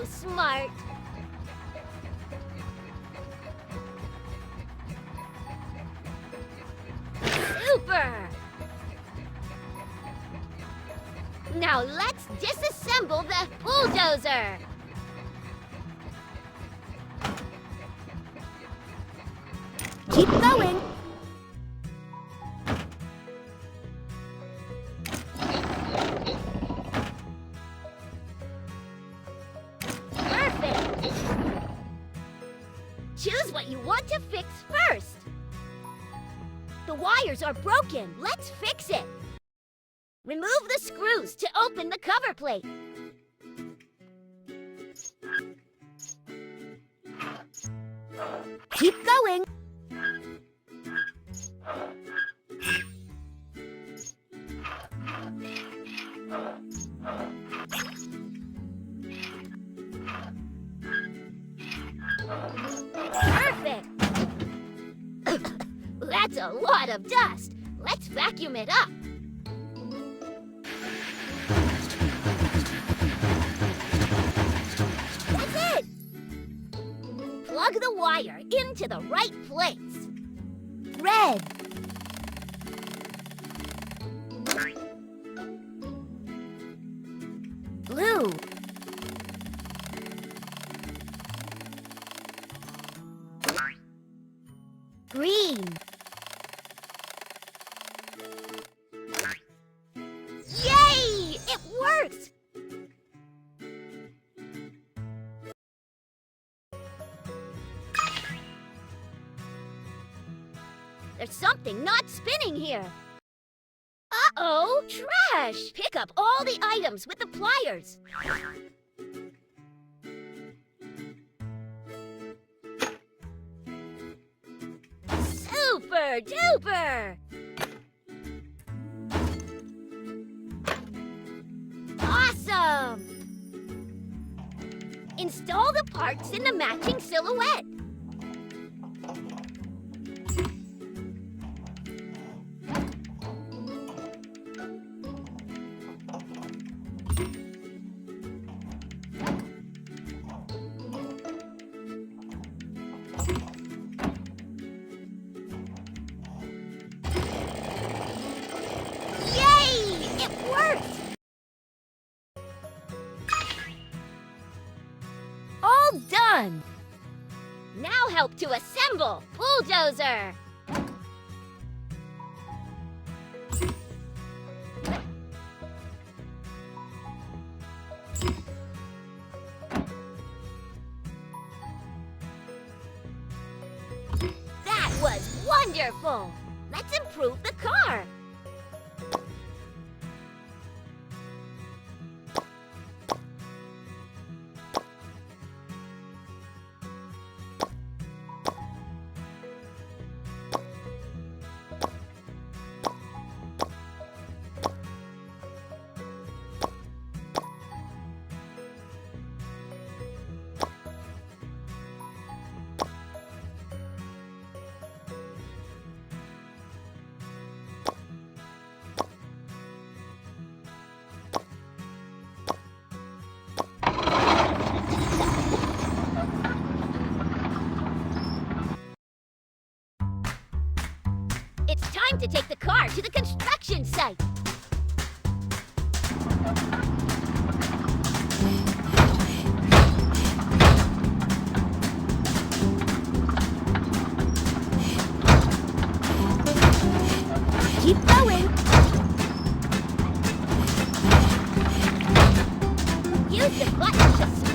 so smart. Super! Now let's disassemble the bulldozer. Keep going. Perfect! Choose what you want to fix first. The wires are broken. Let's fix it. Remove the screws to open the cover plate. Keep going. Perfect! That's a lot of dust. Let's vacuum it up. That's it! Plug the wire into the right place. Red. Blue. Green. Yay! It works! There's something not spinning here. Uh-oh! Trash! Pick up all the items with the pliers. Super duper! Awesome! Install the parts in the matching silhouette. All done. Now help to assemble Bulldozer. That was wonderful. Let's improve the car. It's time to take the car to the construction site. Keep going. Use the button to